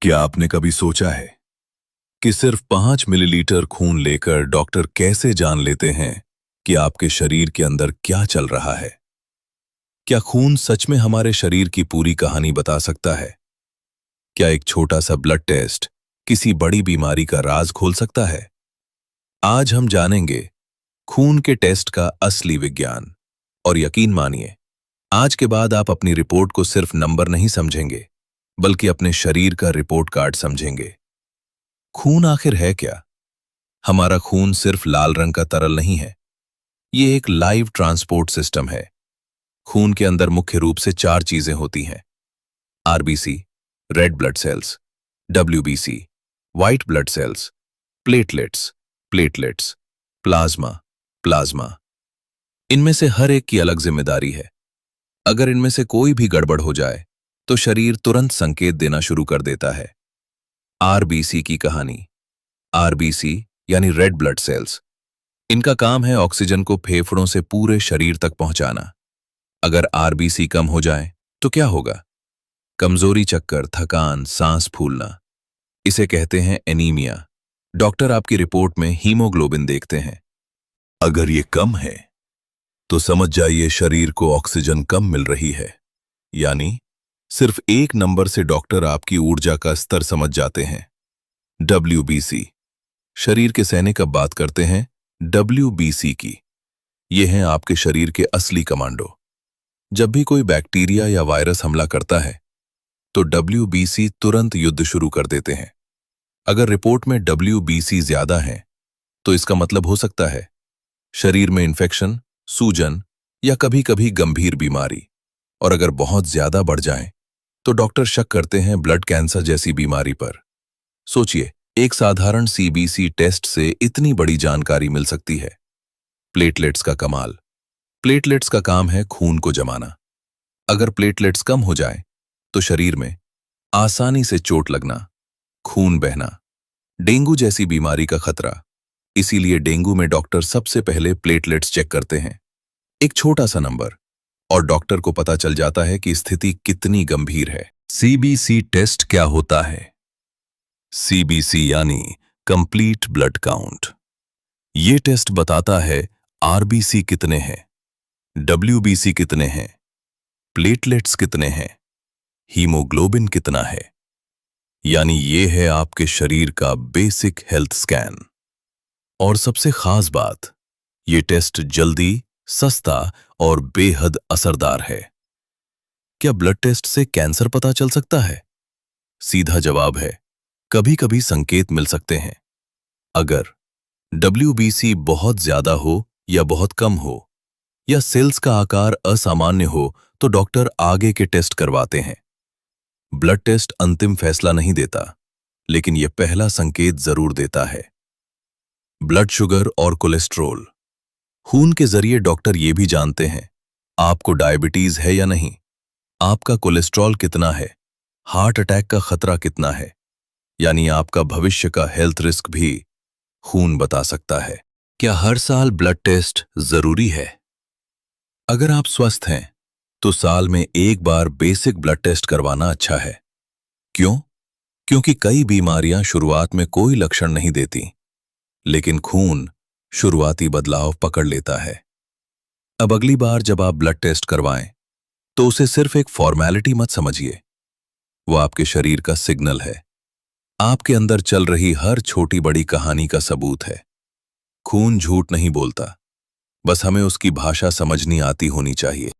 क्या आपने कभी सोचा है कि सिर्फ 5 मिलीलीटर खून लेकर डॉक्टर कैसे जान लेते हैं कि आपके शरीर के अंदर क्या चल रहा है? क्या खून सच में हमारे शरीर की पूरी कहानी बता सकता है? क्या एक छोटा सा ब्लड टेस्ट किसी बड़ी बीमारी का राज खोल सकता है? आज हम जानेंगे खून के टेस्ट का असली विज्ञान। और यकीन मानिए, आज के बाद आप अपनी रिपोर्ट को सिर्फ नंबर नहीं समझेंगे, बल्कि अपने शरीर का रिपोर्ट कार्ड समझेंगे। खून आखिर है क्या? हमारा खून सिर्फ लाल रंग का तरल नहीं है, ये एक लाइव ट्रांसपोर्ट सिस्टम है। खून के अंदर मुख्य रूप से 4 चीजें होती हैं: RBC, red blood cells; WBC, white blood cells; platelets, platelets; plasma, plasma. इनमें से हर एक की अलग जिम्मेदारी है। अगर इनमें से कोई भी गड़बड़ हो जाए तो शरीर तुरंत संकेत देना शुरू कर देता है। आरबीसी की कहानी। आरबीसी यानी रेड ब्लड सेल्स, इनका काम है ऑक्सीजन को फेफड़ों से पूरे शरीर तक पहुंचाना। अगर आरबीसी कम हो जाए तो क्या होगा? कमजोरी, चक्कर, थकान, सांस फूलना। इसे कहते हैं एनीमिया। डॉक्टर आपकी रिपोर्ट में हीमोग्लोबिन देखते हैं। अगर ये कम है तो समझ जाइए शरीर को ऑक्सीजन कम मिल रही है। यानी सिर्फ एक नंबर से डॉक्टर आपकी ऊर्जा का स्तर समझ जाते हैं। डब्ल्यूबीसी। शरीर के सैनिक अब बात करते हैं डब्ल्यूबीसी की। ये हैं आपके शरीर के असली कमांडो। जब भी कोई बैक्टीरिया या वायरस हमला करता है तो डब्ल्यूबीसी तुरंत युद्ध शुरू कर देते हैं। अगर रिपोर्ट में डब्ल्यूबीसी ज्यादा है तो इसका मतलब हो सकता है शरीर में इन्फेक्शन, सूजन या कभी-कभी गंभीर बीमारी। और अगर बहुत ज्यादा बढ़ जाए तो डॉक्टर शक करते हैं ब्लड कैंसर जैसी बीमारी पर। सोचिए, एक साधारण सीबीसी टेस्ट से इतनी बड़ी जानकारी मिल सकती है। प्लेटलेट्स का कमाल। प्लेटलेट्स का काम है खून को जमाना। अगर प्लेटलेट्स कम हो जाए तो शरीर में आसानी से चोट लगना, खून बहना, डेंगू जैसी बीमारी का खतरा। इसीलिए डेंगू में डॉक्टर सबसे पहले प्लेटलेट्स चेक करते हैं। एक छोटा सा नंबर और डॉक्टर को पता चल जाता है कि स्थिति कितनी गंभीर है। सीबीसी टेस्ट क्या होता है? सीबीसी यानी कंप्लीट ब्लड काउंट। ये टेस्ट बताता है आरबीसी कितने हैं, डब्ल्यूबीसी कितने हैं, प्लेटलेट्स कितने हैं, हीमोग्लोबिन कितना है। यानी ये है आपके शरीर का बेसिक हेल्थ स्कैन। और सबसे खास बात, ये टेस्ट जल्दी, सस्ता और बेहद असरदार है। क्या ब्लड टेस्ट से कैंसर पता चल सकता है? सीधा जवाब है, कभी-कभी संकेत मिल सकते हैं। अगर डब्ल्यूबीसी बहुत ज्यादा हो या बहुत कम हो, या सेल्स का आकार असामान्य हो, तो डॉक्टर आगे के टेस्ट करवाते हैं। ब्लड टेस्ट अंतिम फैसला नहीं देता, लेकिन यह पहला संकेत जरूर देता है। ब्लड शुगर और कोलेस्ट्रॉल। खून के जरिए डॉक्टर ये भी जानते हैं आपको डायबिटीज है या नहीं, आपका कोलेस्ट्रॉल कितना है, हार्ट अटैक का खतरा कितना है। यानी आपका भविष्य का हेल्थ रिस्क भी खून बता सकता है। क्या हर साल ब्लड टेस्ट जरूरी है? अगर आप स्वस्थ हैं तो साल में एक बार बेसिक ब्लड टेस्ट करवाना अच्छा है। क्यों? क्योंकि कई बीमारियां शुरुआत में कोई लक्षण नहीं देती, लेकिन खून शुरुआती बदलाव पकड़ लेता है। अब अगली बार जब आप ब्लड टेस्ट करवाएं तो उसे सिर्फ एक फॉर्मेलिटी मत समझिए। वो आपके शरीर का सिग्नल है। आपके अंदर चल रही हर छोटी बड़ी कहानी का सबूत है। खून झूठ नहीं बोलता, बस हमें उसकी भाषा समझनी आती होनी चाहिए।